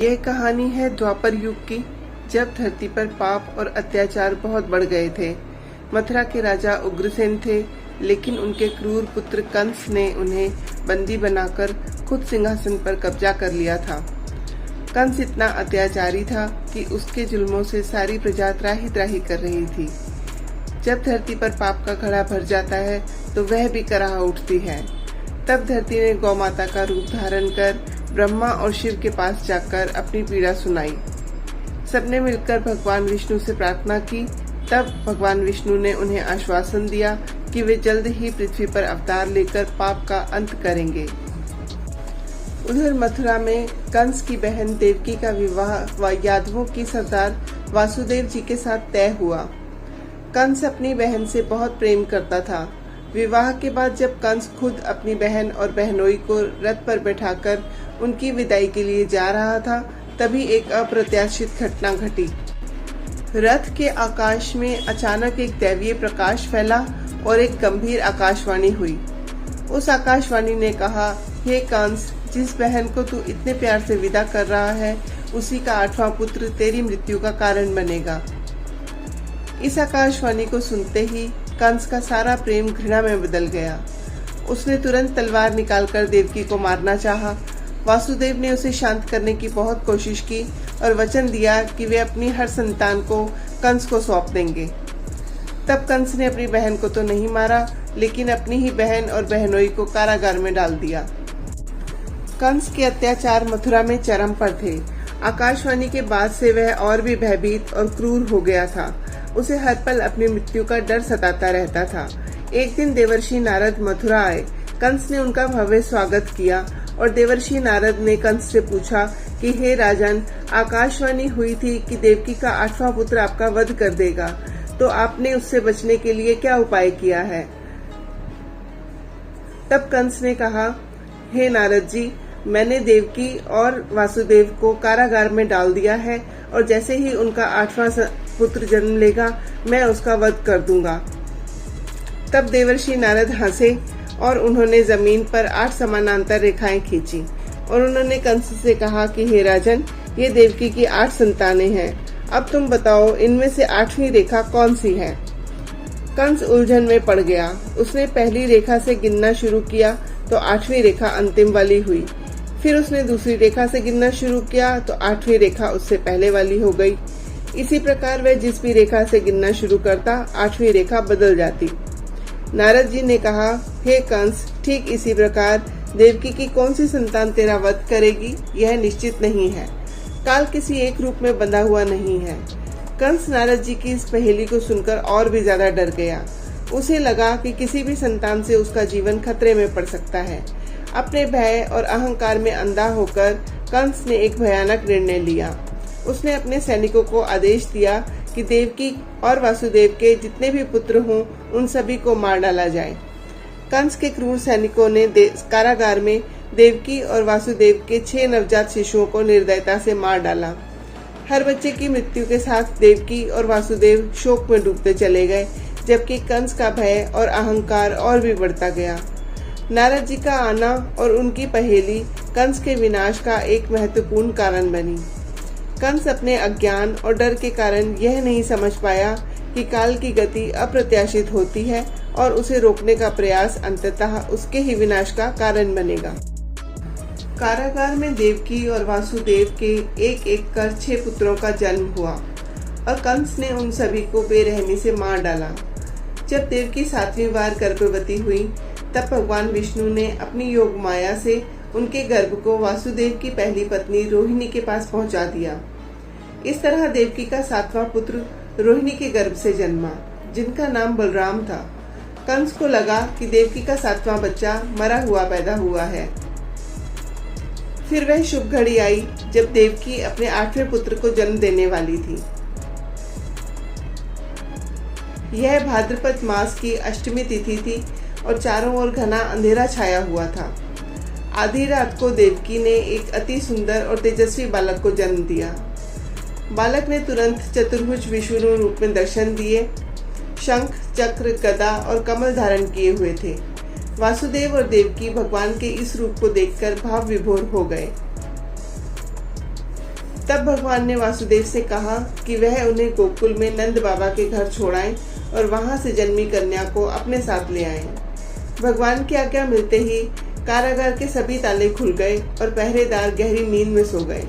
यह कहानी है द्वापर युग की, जब धरती पर पाप और अत्याचार बहुत बढ़ गए थे। मथुरा के राजा उग्रसेन थे, लेकिन उनके क्रूर पुत्र कंस ने उन्हें बंदी बनाकर खुद सिंहासन पर कब्जा कर लिया था। कंस इतना अत्याचारी था कि उसके जुल्मों से सारी प्रजा त्राही त्राही कर रही थी। जब धरती पर पाप का घड़ा भर जाता है तो वह भी कराह उठती है। तब धरती ने गौ माता का रूप धारण कर ब्रह्मा और शिव के पास जाकर अपनी पीड़ा सुनाई। सबने मिलकर भगवान विष्णु से प्रार्थना की। तब भगवान विष्णु ने उन्हें आश्वासन दिया कि वे जल्द ही पृथ्वी पर अवतार लेकर पाप का अंत करेंगे। उधर मथुरा में कंस की बहन देवकी का विवाह यादवों की सरदार वासुदेव जी के साथ तय हुआ। कंस अपनी बहन से बहुत प्रेम करता था। विवाह के बाद जब कंस खुद अपनी बहन और बहनोई को रथ पर बैठाकर उनकी विदाई के लिए जा रहा था, तभी एक अप्रत्याशित घटना घटी। रथ के आकाश में अचानक एक दैवीय प्रकाश फैला और एक गंभीर आकाशवाणी हुई। उस आकाशवाणी ने कहा, हे कंस, जिस बहन को तू इतने प्यार से विदा कर रहा है, उसी का 8वां पुत्र तेरी मृत्यु का कारण बनेगा। इस आकाशवाणी को सुनते ही कंस का सारा प्रेम घृणा में बदल गया। उसने तुरंत तलवार निकालकर देवकी को मारना चाहा। वासुदेव ने उसे शांत करने की बहुत कोशिश की और वचन दिया कि वे अपनी हर संतान को कंस को सौंप देंगे। तब कंस ने अपनी बहन को तो नहीं मारा, लेकिन अपनी ही बहन और बहनोई को कारागार में डाल दिया। कंस के अत्याचार मथुरा में चरम पर थे। आकाशवाणी के बाद से वह और भी भयभीत और क्रूर हो गया था। उसे हर पल अपनी मृत्यु का डर सताता रहता था। एक दिन देवर्षि नारद मथुरा आए। कंस ने उनका भव्य स्वागत किया और देवर्षि नारद ने कंस से पूछा कि हे राजन, आकाशवाणी हुई थी कि देवकी का 8वां पुत्र आपका वध कर देगा, तो आपने उससे बचने के लिए क्या उपाय किया है? तब कंस ने कहा, हे नारद जी, मैंने देवकी और वासुदेव को कारागार में डाल दिया है और जैसे ही उनका 8वां पुत्र जन्म लेगा, मैं उसका वध कर दूंगा। तब देवर्षि नारद हंसे और उन्होंने जमीन पर 8 समानांतर रेखाएं खींची और उन्होंने कंस से कहा कि हे राजन, ये देवकी की 8 संतानें हैं। अब तुम बताओ, इनमें से 8वीं रेखा कौन सी है? कंस उलझन में पड़ गया। उसने पहली रेखा से गिनना शुरू किया तो 8वीं रेखा अंतिम वाली हुई। फिर उसने दूसरी रेखा से गिनना शुरू किया तो 8वीं रेखा उससे पहले वाली हो गई। इसी प्रकार वह जिस भी रेखा से गिनना शुरू करता, 8वीं रेखा बदल जाती। नारद जी ने कहा, हे कंस, ठीक इसी प्रकार देवकी की कौन सी संतान तेरा वध करेगी, यह निश्चित नहीं है। काल किसी एक रूप में बंधा हुआ नहीं है। कंस नारद जी की इस पहेली को सुनकर और भी ज्यादा डर गया। उसे लगा कि किसी भी संतान से उसका जीवन खतरे में पड़ सकता है। अपने भय और अहंकार में अंधा होकर कंस ने एक भयानक निर्णय लिया। उसने अपने सैनिकों को आदेश दिया कि देवकी और वासुदेव के जितने भी पुत्र हों, उन सभी को मार डाला जाए। कंस के क्रूर सैनिकों ने कारागार में देवकी और वासुदेव के 6 नवजात शिशुओं को निर्दयता से मार डाला। हर बच्चे की मृत्यु के साथ देवकी और वासुदेव शोक में डूबते चले गए, जबकि कंस का भय और अहंकार और भी बढ़ता गया। नारद जी का आना और उनकी पहेली कंस के विनाश का एक महत्वपूर्ण कारण बनी। कंस अपने अज्ञान और डर के कारण यह नहीं समझ पाया कि काल की गति अप्रत्याशित होती है और उसे रोकने का प्रयास अंततः उसके ही विनाश का कारण बनेगा। कारागार में देवकी और वासुदेव के एक एक कर 6 पुत्रों का जन्म हुआ और कंस ने उन सभी को बेरहमी से मार डाला। जब देवकी 7वीं बार गर्भवती हुई, तब भगवान विष्णु ने अपनी योग माया से उनके गर्भ को वासुदेव की पहली पत्नी रोहिणी के पास पहुंचा दिया। इस तरह देवकी का 7वां पुत्र रोहिणी के गर्भ से जन्मा, जिनका नाम बलराम था। कंस को लगा कि देवकी का 7वां बच्चा मरा हुआ पैदा हुआ है। फिर वह शुभ घड़ी आई जब देवकी अपने 8वें पुत्र को जन्म देने वाली थी। यह भाद्रपद मास की अष्टमी तिथि थी और चारों ओर घना अंधेरा छाया हुआ था। आधी रात को देवकी ने एक अति सुंदर और तेजस्वी बालक को जन्म दिया। बालक ने तुरंत चतुर्भुज विष्णु रूप में दर्शन दिए। शंख, चक्र, गदा और कमल धारण किए हुए थे। वासुदेव और देवकी भगवान के इस रूप को देखकर भाव विभोर हो गए। तब भगवान ने वासुदेव से कहा कि वह उन्हें गोकुल में नंद बाबा के घर छोड़ाएं और वहां से जन्मी कन्या को अपने साथ ले आएं। भगवान की आज्ञा मिलते ही कारागार के सभी ताले खुल गए और पहरेदार गहरी नींद में सो गए।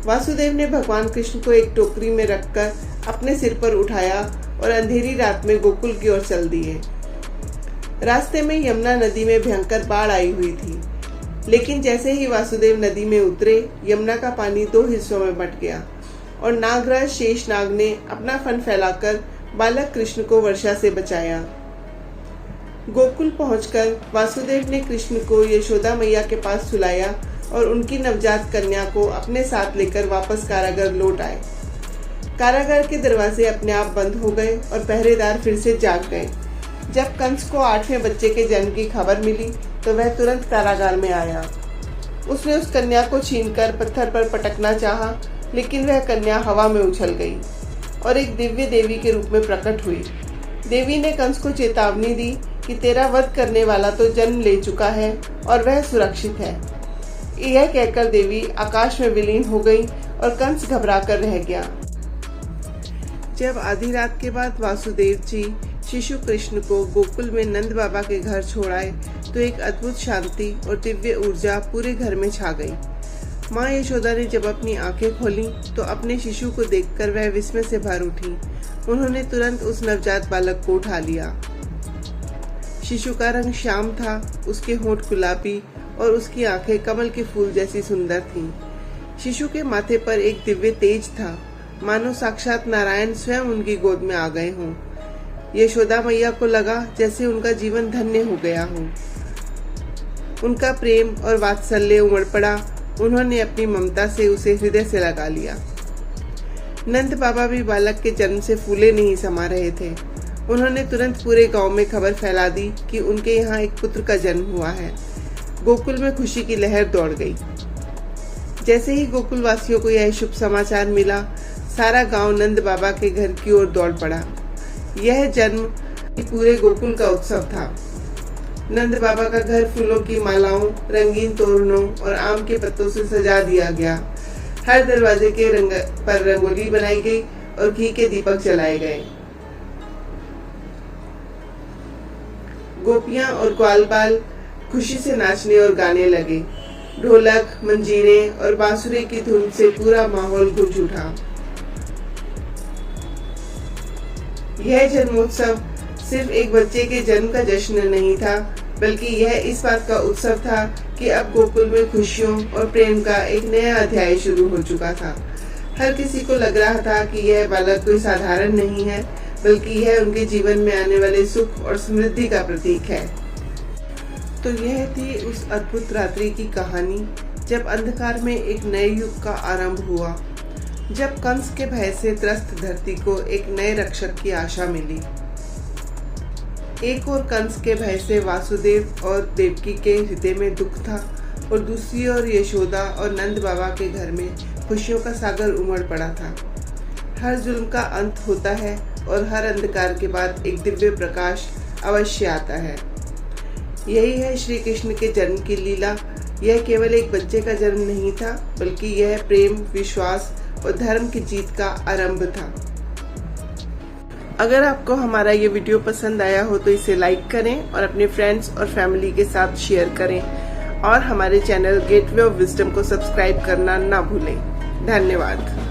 वासुदेव ने भगवान कृष्ण को एक टोकरी में रखकर अपने सिर पर उठाया और अंधेरी रात में गोकुल की ओर चल दिए। रास्ते में यमुना नदी में भयंकर बाढ़ आई हुई थी, लेकिन जैसे ही वासुदेव नदी में उतरे, यमुना का पानी 2 हिस्सों में बंट गया और नागराज शेष नाग ने अपना फन फैलाकर बालक कृष्ण को वर्षा से बचाया। गोकुल पहुंचकर वासुदेव ने कृष्ण को यशोदा मैया के पास सुलाया और उनकी नवजात कन्या को अपने साथ लेकर वापस कारागार लौट आए। कारागार के दरवाजे अपने आप बंद हो गए और पहरेदार फिर से जाग गए। जब कंस को 8वें बच्चे के जन्म की खबर मिली तो वह तुरंत कारागार में आया। उसने उस कन्या को छीनकर पत्थर पर पटकना चाहा, लेकिन वह कन्या हवा में उछल गई और एक दिव्य देवी के रूप में प्रकट हुई। देवी ने कंस को चेतावनी दी कि तेरा वध करने वाला तो जन्म ले चुका है और वह सुरक्षित है। यह कहकर देवी आकाश में विलीन हो गई और कंस घबराकर रह गया। जब आधी रात के बाद वासुदेव जी शिशु कृष्ण को गोकुल में नंद बाबा के घर छोड़ाए तो एक अद्भुत शांति और दिव्य ऊर्जा पूरे घर में छा गई। माँ यशोदा ने जब अपनी आंखें खोली तो अपने शिशु को देखकर वह विस्मय से भर उठी। उन्होंने तुरंत उस नवजात बालक को उठा लिया। शिशु का रंग श्याम था, उसके होंठ गुलाबी और उसकी आंखें कमल के फूल जैसी सुंदर थीं। शिशु के माथे पर एक दिव्य तेज था, मानो साक्षात नारायण स्वयं उनकी गोद में आ गए हों। यशोदा मैया को लगा जैसे उनका जीवन धन्य हो गया हो। उनका प्रेम और वात्सल्य उमड़ पड़ा। उन्होंने अपनी ममता से उसे हृदय से लगा लिया। नंद बाबा भी बालक के जन्म से फूले नहीं समा रहे थे। उन्होंने तुरंत पूरे गांव में खबर फैला दी कि उनके यहाँ एक पुत्र का जन्म हुआ है। गोकुल में खुशी की लहर दौड़ गई। जैसे ही गोकुल वासियों को यह शुभ समाचार मिला, सारा गांव नंद बाबा के घर की ओर दौड़ पड़ा। यह जन्म पूरे गोकुल का उत्सव था। नंद बाबा का घर फूलों की मालाओं, रंगीन तोरणों और आम के पत्तों से सजा दिया गया। हर दरवाजे के पर रंगोली बनाई गई और घी के दीपक जलाए गए। गोपियां और ग्वालबाल खुशी से नाचने और गाने लगे। ढोलक, मंजीरे और बांसुरी की धुन से पूरा माहौल गूंज उठा। यह जन्मोत्सव सिर्फ एक बच्चे के जन्म का जश्न नहीं था, बल्कि यह इस बात का उत्सव था कि अब गोकुल में खुशियों और प्रेम का एक नया अध्याय शुरू हो चुका था। हर किसी को लग रहा था कि यह बालक कोई साधारण नहीं है, बल्कि यह उनके जीवन में आने वाले सुख और समृद्धि का प्रतीक है। तो यह थी उस अद्भुत रात्रि की कहानी, जब अंधकार में एक नए युग का आरंभ हुआ, जब कंस के भय से त्रस्त धरती को एक नए रक्षक की आशा मिली। एक ओर कंस के भय से वासुदेव और देवकी के हृदय में दुख था और दूसरी ओर यशोदा और नंद बाबा के घर में खुशियों का सागर उमड़ पड़ा था। हर जुल्म का अंत होता है और हर अंधकार के बाद एक दिव्य प्रकाश अवश्य आता है। यही है श्री कृष्ण के जन्म की लीला। यह केवल एक बच्चे का जन्म नहीं था, बल्कि यह प्रेम, विश्वास और धर्म की जीत का आरंभ था। अगर आपको हमारा ये वीडियो पसंद आया हो तो इसे लाइक करें और अपने फ्रेंड्स और फैमिली के साथ शेयर करें और हमारे चैनल गेटवे ऑफ विजडम को सब्सक्राइब करना ना भूलें। धन्यवाद।